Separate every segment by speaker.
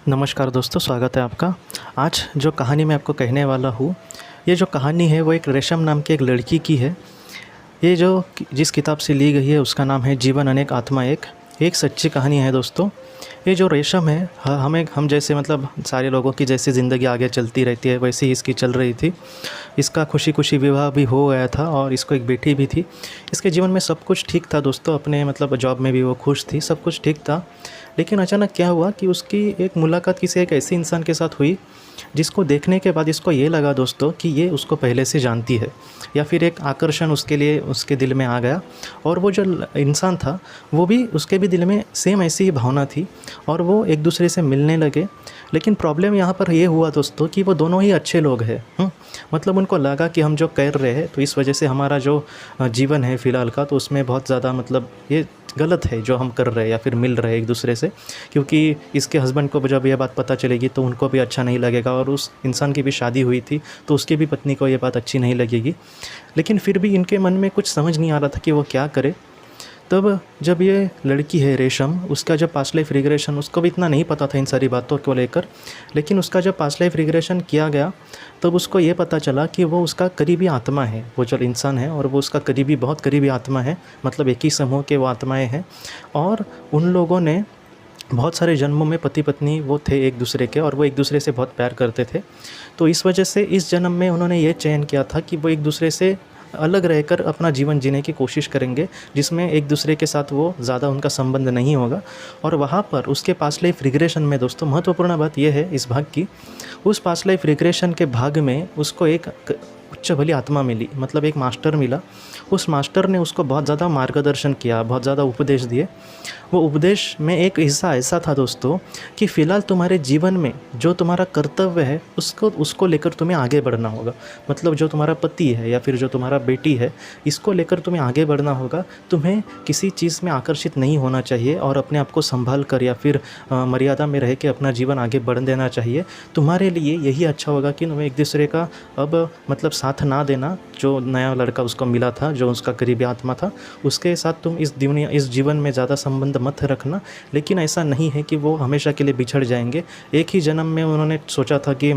Speaker 1: नमस्कार दोस्तों, स्वागत है आपका। आज जो कहानी मैं आपको कहने वाला हूँ, ये जो कहानी है वो एक रेशम नाम की एक लड़की की है। ये जो जिस किताब से ली गई है उसका नाम है जीवन अनेक आत्मा एक। एक सच्ची कहानी है दोस्तों। ये जो रेशम है, हम जैसे मतलब सारे लोगों की जैसे ज़िंदगी आगे चलती रहती है वैसे ही इसकी चल रही थी। इसका खुशी खुशी विवाह भी हो गया था और इसको एक बेटी भी थी। इसके जीवन में सब कुछ ठीक था दोस्तों, अपने मतलब जॉब में भी वो खुश थी, सब कुछ ठीक था। लेकिन अचानक क्या हुआ कि उसकी एक मुलाकात किसी एक ऐसे इंसान के साथ हुई जिसको देखने के बाद इसको ये लगा दोस्तों कि ये उसको पहले से जानती है, या फिर एक आकर्षण उसके लिए उसके दिल में आ गया। और वो जो इंसान था वो भी उसके भी दिल में सेम ऐसी ही भावना थी और वो एक दूसरे से मिलने लगे। लेकिन प्रॉब्लम यहाँ पर ये हुआ दोस्तों कि वो दोनों ही अच्छे लोग हैं। मतलब उनको लगा कि हम जो कर रहे हैं तो इस वजह से हमारा जो जीवन है फ़िलहाल का, तो उसमें बहुत ज़्यादा मतलब ये गलत है जो हम कर रहे हैं या फिर मिल रहे हैं एक दूसरे से। क्योंकि इसके हस्बैंड को जब ये बात पता चलेगी तो उनको भी अच्छा नहीं लगेगा, और उस इंसान की भी शादी हुई थी तो उसकी भी पत्नी को ये बात अच्छी नहीं लगेगी। लेकिन फिर भी इनके मन में कुछ समझ नहीं आ रहा था कि वो क्या करे। तब जब ये लड़की है रेशम, उसका जब पास्ट लाइफ रिग्रेशन, उसको भी इतना नहीं पता था इन सारी बातों को लेकर, लेकिन उसका जब पास्ट लाइफ रिग्रेशन किया गया तब उसको ये पता चला कि वो उसका करीबी आत्मा है, वो जो इंसान है और वो उसका करीबी बहुत करीबी आत्मा है। मतलब एक ही समूह के वो आत्माएं हैं और उन लोगों ने बहुत सारे जन्मों में पति पत्नी वो थे एक दूसरे के, और वो एक दूसरे से बहुत प्यार करते थे। तो इस वजह से इस जन्म में उन्होंने ये चयन किया था कि वो एक दूसरे से अलग रहकर अपना जीवन जीने की कोशिश करेंगे, जिसमें एक दूसरे के साथ वो ज़्यादा उनका संबंध नहीं होगा। और वहाँ पर उसके पास्ट लाइफ रिग्रेशन में दोस्तों महत्वपूर्ण बात यह है इस भाग की, उस पास्ट लाइफ रिग्रेशन के भाग में उसको एक उच्च भली आत्मा मिली, मतलब एक मास्टर मिला। उस मास्टर ने उसको बहुत ज़्यादा मार्गदर्शन किया, बहुत ज़्यादा उपदेश दिए। वो उपदेश में एक हिस्सा ऐसा था दोस्तों कि फ़िलहाल तुम्हारे जीवन में जो तुम्हारा कर्तव्य है उसको लेकर तुम्हें आगे बढ़ना होगा। मतलब जो तुम्हारा पति है या फिर जो तुम्हारा बेटी है, इसको लेकर तुम्हें आगे बढ़ना होगा। तुम्हें किसी चीज़ में आकर्षित नहीं होना चाहिए और अपने आप को संभाल कर या फिर मर्यादा में रह के अपना जीवन आगे बढ़ देना चाहिए। तुम्हारे लिए यही अच्छा होगा कि तुम्हें एक दूसरे का अब मतलब साथ ना देना। जो नया लड़का उसको मिला था, जो उसका करीबी आत्मा था, उसके साथ तुम इस जीवन में ज़्यादा संबंध मत रखना। लेकिन ऐसा नहीं है कि वो हमेशा के लिए बिछड़ जाएंगे। एक ही जन्म में उन्होंने सोचा था कि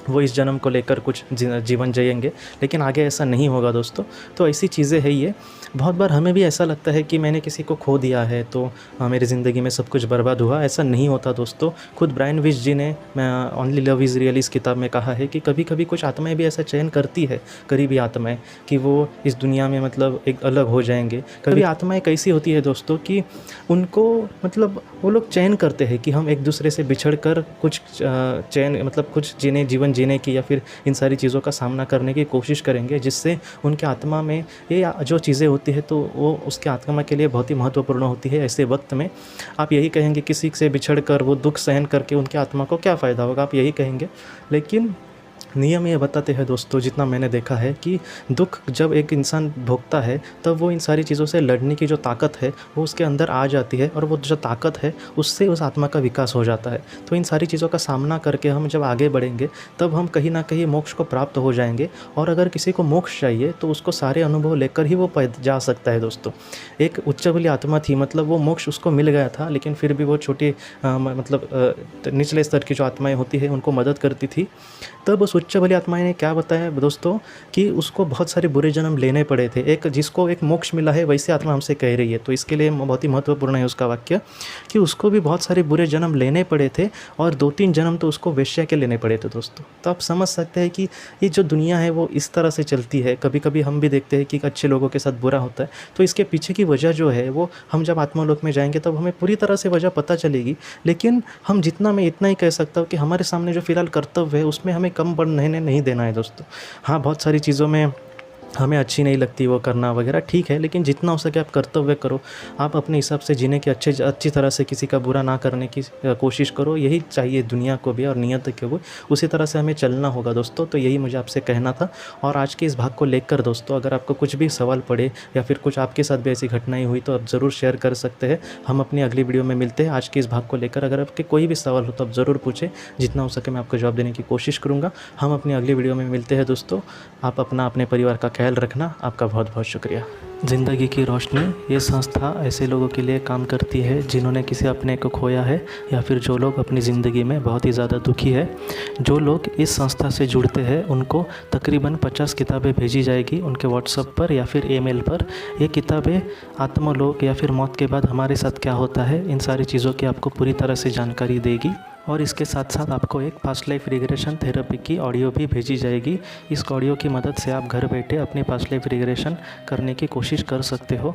Speaker 1: वो इस जन्म को लेकर कुछ जीवन जिएंगे, लेकिन आगे ऐसा नहीं होगा दोस्तों। तो ऐसी चीज़ें है ये। बहुत बार हमें भी ऐसा लगता है कि मैंने किसी को खो दिया है तो मेरी ज़िंदगी में सब कुछ बर्बाद हुआ। ऐसा नहीं होता दोस्तों। खुद ब्रायन विश जी ने ओनली लव इज़ रियल इस किताब में कहा है कि कभी कभी कुछ आत्माएं भी ऐसा चयन करती है, करीबी आत्माएं, कि वो इस दुनिया में मतलब एक अलग हो जाएंगे। कभी आत्माएं कैसी होती है दोस्तों कि उनको मतलब वो लोग चयन करते हैं कि हम एक दूसरे से बिछड़ कर कुछ चयन मतलब कुछ जीवन जीने की या फिर इन सारी चीज़ों का सामना करने की कोशिश करेंगे, जिससे उनके आत्मा में ये जो चीज़ें होती है तो वो उसके आत्मा के लिए बहुत ही महत्वपूर्ण होती है। ऐसे वक्त में आप यही कहेंगे किसी से बिछड़ कर वो दुख सहन करके उनके आत्मा को क्या फ़ायदा होगा, आप यही कहेंगे। लेकिन नियम ये बताते हैं दोस्तों, जितना मैंने देखा है, कि दुख जब एक इंसान भोगता है तब वो इन सारी चीज़ों से लड़ने की जो ताकत है वो उसके अंदर आ जाती है, और वो जो ताकत है उससे उस आत्मा का विकास हो जाता है। तो इन सारी चीज़ों का सामना करके हम जब आगे बढ़ेंगे तब हम कहीं ना कहीं मोक्ष को प्राप्त हो जाएंगे। और अगर किसी को मोक्ष चाहिए तो उसको सारे अनुभव लेकर ही वो जा सकता है दोस्तों। एक उच्च बली आत्मा थी, मतलब वो मोक्ष उसको मिल गया था, लेकिन फिर भी वो छोटी मतलब निचले स्तर की जो आत्माएँ होती है उनको मदद करती थी। तब उस उच्च बली आत्माएं ने क्या बताया दोस्तों कि उसको बहुत सारे बुरे जन्म लेने पड़े थे। एक जिसको एक मोक्ष मिला है वैसे आत्मा हमसे कह रही है, तो इसके लिए बहुत ही महत्वपूर्ण है उसका वाक्य कि उसको भी बहुत सारे बुरे जन्म लेने पड़े थे, और 2-3 जन्म तो उसको वेश्या के लेने पड़े थे दोस्तों। तो आप समझ सकते हैं कि ये जो दुनिया है वो इस तरह से चलती है। कभी कभी हम भी देखते हैं कि अच्छे लोगों के साथ बुरा होता है, तो इसके पीछे की वजह जो है वो हम जब आत्मालोक में जाएंगे तब हमें पूरी तरह से वजह पता चलेगी। लेकिन हम मैं इतना ही कह सकता हूँ कि हमारे सामने जो फिलहाल कर्तव्य है उसमें हमें कम बढ़ने नहीं देना है दोस्तों। हाँ, बहुत सारी चीज़ों में हमें अच्छी नहीं लगती वो करना वगैरह, ठीक है, लेकिन जितना हो सके आप कर्तव्य करो। आप अपने हिसाब से जीने की अच्छी तरह से किसी का बुरा ना करने की कोशिश करो। यही चाहिए दुनिया को भी और नियत को भी, उसी तरह से हमें चलना होगा दोस्तों। तो यही मुझे आपसे कहना था। और आज के इस भाग को लेकर दोस्तों अगर आपको कुछ भी सवाल पड़े या फिर कुछ आपके साथ भी ऐसी घटनाएँ हुई तो आप ज़रूर शेयर कर सकते हैं। हम अपनी अगली वीडियो में मिलते हैं। आज के इस भाग को लेकर अगर आपके कोई भी सवाल हो तो आप ज़रूर पूछें, जितना हो सके मैं आपको जवाब देने की कोशिश करूँगा। हम अपनी अगली वीडियो में मिलते हैं दोस्तों। आप अपना अपने परिवार का ख्याल रखना। आपका बहुत बहुत शुक्रिया। ज़िंदगी की रोशनी ये संस्था ऐसे लोगों के लिए काम करती है जिन्होंने किसी अपने को खोया है या फिर जो लोग अपनी ज़िंदगी में बहुत ही ज़्यादा दुखी है। जो लोग इस संस्था से जुड़ते हैं उनको तकरीबन 50 किताबें भेजी जाएगी उनके व्हाट्सएप पर या फिर ईमेल पर। ये किताबें आत्मलोक या फिर मौत के बाद हमारे साथ क्या होता है इन सारी चीज़ों की आपको पूरी तरह से जानकारी देगी। और इसके साथ साथ आपको एक पास्ट लाइफ रिग्रेशन थेरेपी की ऑडियो भी भेजी जाएगी। इस ऑडियो की मदद से आप घर बैठे अपनी पास्ट लाइफ रिग्रेशन करने की कोशिश कर सकते हो।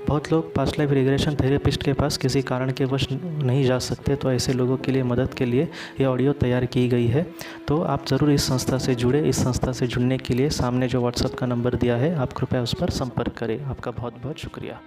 Speaker 1: बहुत लोग पास्ट लाइफ रिग्रेशन थेरेपिस्ट के पास किसी कारण के वश नहीं जा सकते, तो ऐसे लोगों के लिए मदद के लिए ये ऑडियो तैयार की गई है। तो आप ज़रूर इस संस्था से जुड़े। इस संस्था से जुड़ने के लिए सामने जो व्हाट्सएप का नंबर दिया है आप कृपया उस पर संपर्क करें। आपका बहुत बहुत शुक्रिया।